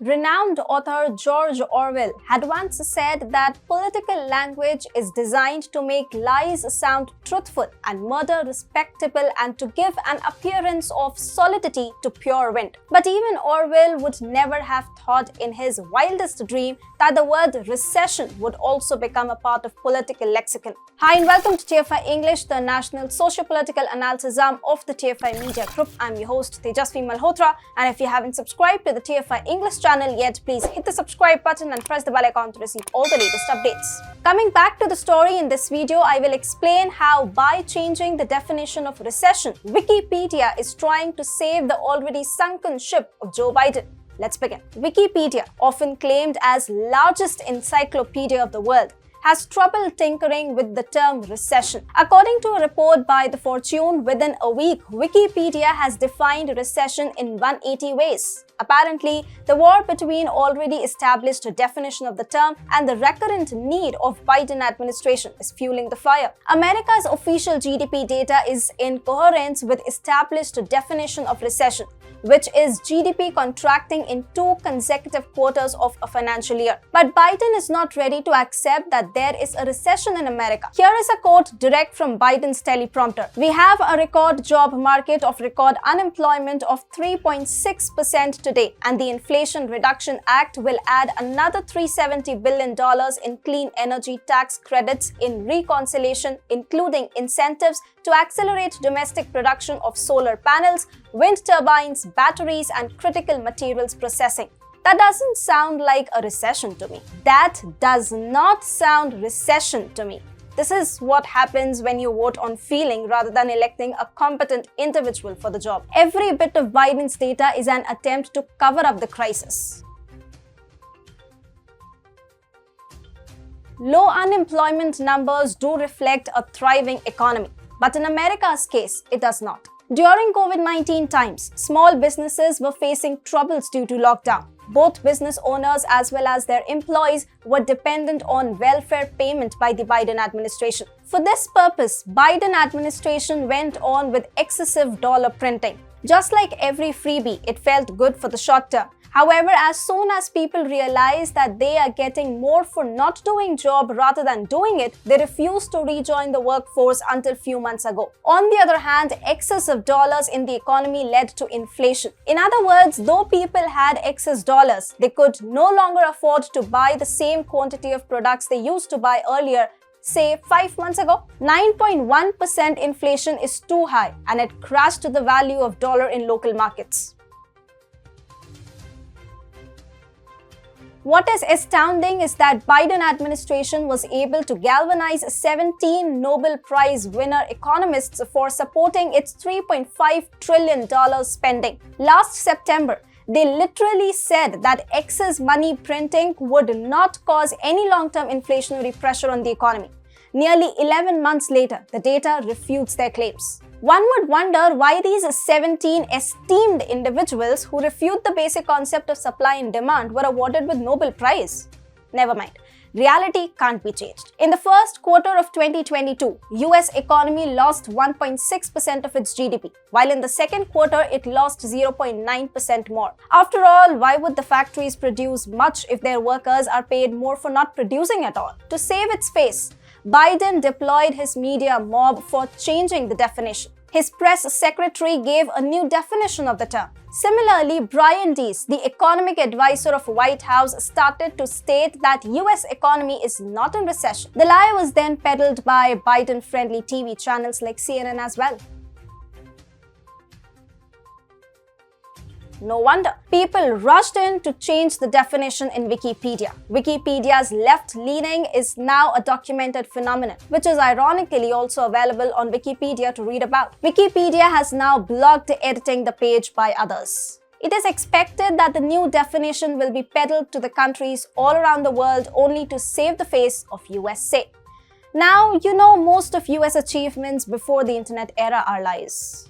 Renowned author George Orwell had once said that political language is designed to make lies sound truthful and murder respectable and to give an appearance of solidity to pure wind. But even Orwell would never have thought in his wildest dream that the word recession would also become a part of political lexicon. Hi and welcome to TFI English, the national socio-political analysis arm of the TFI Media Group. I'm your host Tejasvi Malhotra, and if you haven't subscribed to the TFI English channel yet, please hit the subscribe button and press the bell icon to receive all the latest updates. Coming back to the story in this video, I will explain how by changing the definition of recession, Wikipedia is trying to save the already sunken ship of Joe Biden. Let's begin. Wikipedia, often claimed as largest encyclopedia of the world, has trouble tinkering with the term recession. According to a report by The Fortune, within a week, Wikipedia has defined recession in 180 ways. Apparently, the war between already established definition of the term and the recurrent need of Biden administration is fueling the fire. America's official GDP data is in coherence with established definition of recession, which is GDP contracting in 2 consecutive quarters of a financial year. But Biden is not ready to accept that there is a recession in America. Here is a quote direct from Biden's teleprompter. "We have a record job market of record unemployment of 3.6% today, and the Inflation Reduction Act will add another $370 billion in clean energy tax credits in reconciliation, including incentives to accelerate domestic production of solar panels, wind turbines, batteries, and critical materials processing." That doesn't sound like a recession to me. That does not sound recession to me. This is what happens when you vote on feeling rather than electing a competent individual for the job. Every bit of Biden's data is an attempt to cover up the crisis. Low unemployment numbers do reflect a thriving economy, but in America's case, it does not. During COVID-19 times, small businesses were facing troubles due to lockdown. Both business owners as well as their employees were dependent on welfare payment by the Biden administration. For this purpose, Biden administration went on with excessive dollar printing. Just like every freebie, it felt good for the short term. However, as soon as people realize that they are getting more for not doing job rather than doing it, they refused to rejoin the workforce until few months ago. On the other hand, excess of dollars in the economy led to inflation. In other words, though people had excess dollars, they could no longer afford to buy the same quantity of products they used to buy earlier, say 5 months ago. 9.1% inflation is too high, and it crashed to the value of dollar in local markets. What is astounding is that Biden administration was able to galvanize 17 Nobel Prize winner economists for supporting its $3.5 trillion spending. Last September, they literally said that excess money printing would not cause any long-term inflationary pressure on the economy. Nearly 11 months later, the data refutes their claims. One would wonder why these 17 esteemed individuals who refute the basic concept of supply and demand were awarded with Nobel Prize. Never mind. Reality can't be changed. In the first quarter of 2022, US economy lost 1.6% of its GDP, while in the second quarter it lost 0.9% more. After all, why would the factories produce much if their workers are paid more for not producing at all? To save its face, Biden deployed his media mob for changing the definition. His press secretary gave a new definition of the term. Similarly, Brian Deese, the economic advisor of White House, started to state that US economy is not in recession. The lie was then peddled by Biden-friendly TV channels like CNN as well. No wonder. People rushed in to change the definition in Wikipedia. Wikipedia's left-leaning is now a documented phenomenon, which is ironically also available on Wikipedia to read about. Wikipedia has now blocked editing the page by others. It is expected that the new definition will be peddled to the countries all around the world only to save the face of USA. Now, you know most of US achievements before the internet era are lies.